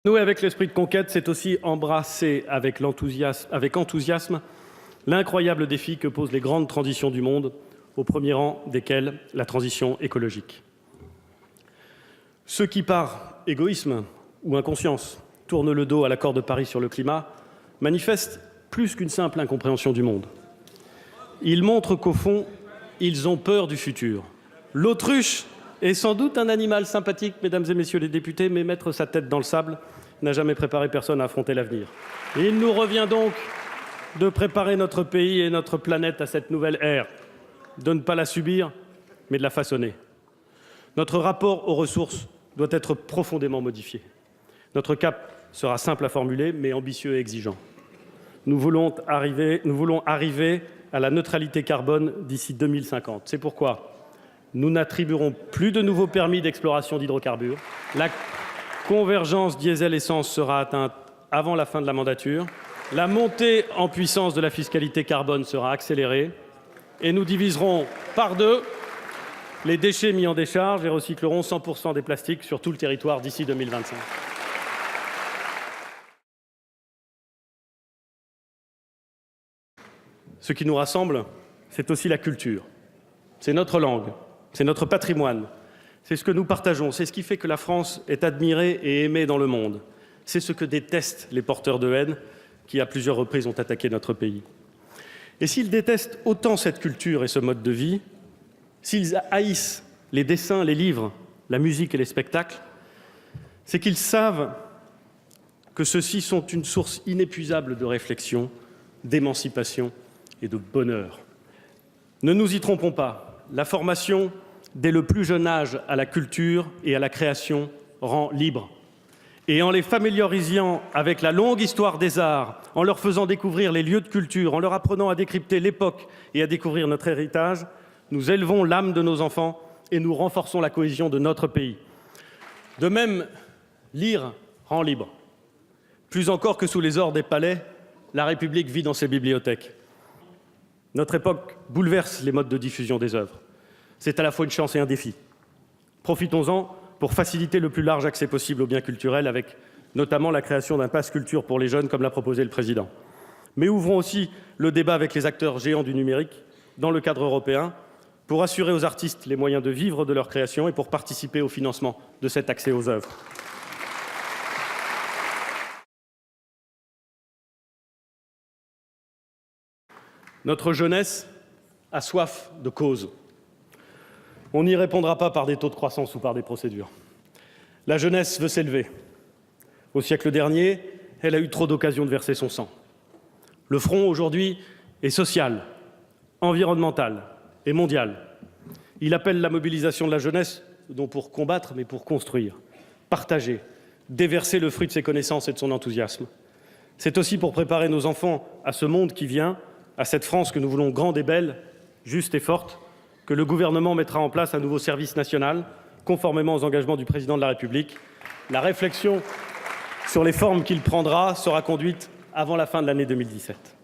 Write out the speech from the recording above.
Nouer avec l'esprit de conquête, c'est aussi embrasser avec enthousiasme l'incroyable défi que posent les grandes transitions du monde, au premier rang desquelles la transition écologique. Ceux qui, par égoïsme ou inconscience, tournent le dos à l'accord de Paris sur le climat manifestent plus qu'une simple incompréhension du monde. Ils montrent qu'au fond, ils ont peur du futur. L'autruche est sans doute un animal sympathique, mesdames et messieurs les députés, mais mettre sa tête dans le sable n'a jamais préparé personne à affronter l'avenir. Il nous revient donc de préparer notre pays et notre planète à cette nouvelle ère, de ne pas la subir, mais de la façonner. Notre rapport aux ressources doit être profondément modifié. Notre cap sera simple à formuler, mais ambitieux et exigeant. Nous voulons arriver à la neutralité carbone d'ici 2050. C'est pourquoi nous n'attribuerons plus de nouveaux permis d'exploration d'hydrocarbures. La convergence diesel-essence sera atteinte avant la fin de la mandature. La montée en puissance de la fiscalité carbone sera accélérée et nous diviserons par 2 les déchets mis en décharge et recyclerons 100% des plastiques sur tout le territoire d'ici 2025. Ce qui nous rassemble, c'est aussi la culture. C'est notre langue, c'est notre patrimoine, c'est ce que nous partageons, c'est ce qui fait que la France est admirée et aimée dans le monde. C'est ce que détestent les porteurs de haine qui, à plusieurs reprises, ont attaqué notre pays. Et s'ils détestent autant cette culture et ce mode de vie, s'ils haïssent les dessins, les livres, la musique et les spectacles, c'est qu'ils savent que ceux-ci sont une source inépuisable de réflexion, d'émancipation et de bonheur. Ne nous y trompons pas, la formation, dès le plus jeune âge, à la culture et à la création rend libre. Et en les familiarisant avec la longue histoire des arts, en leur faisant découvrir les lieux de culture, en leur apprenant à décrypter l'époque et à découvrir notre héritage, nous élevons l'âme de nos enfants et nous renforçons la cohésion de notre pays. De même, lire rend libre. Plus encore que sous les ors des palais, la République vit dans ses bibliothèques. Notre époque bouleverse les modes de diffusion des œuvres. C'est à la fois une chance et un défi. Profitons-en pour faciliter le plus large accès possible aux biens culturels, avec notamment la création d'un pass culture pour les jeunes, comme l'a proposé le président. Mais ouvrons aussi le débat avec les acteurs géants du numérique, dans le cadre européen, pour assurer aux artistes les moyens de vivre de leur création et pour participer au financement de cet accès aux œuvres. Notre jeunesse a soif de cause. On n'y répondra pas par des taux de croissance ou par des procédures. La jeunesse veut s'élever. Au siècle dernier, elle a eu trop d'occasions de verser son sang. Le front, aujourd'hui, est social, environnemental et mondial. Il appelle la mobilisation de la jeunesse, non pour combattre, mais pour construire, partager, déverser le fruit de ses connaissances et de son enthousiasme. C'est aussi pour préparer nos enfants à ce monde qui vient, à cette France que nous voulons grande et belle, juste et forte, que le gouvernement mettra en place un nouveau service national, conformément aux engagements du président de la République. La réflexion sur les formes qu'il prendra sera conduite avant la fin de l'année 2017.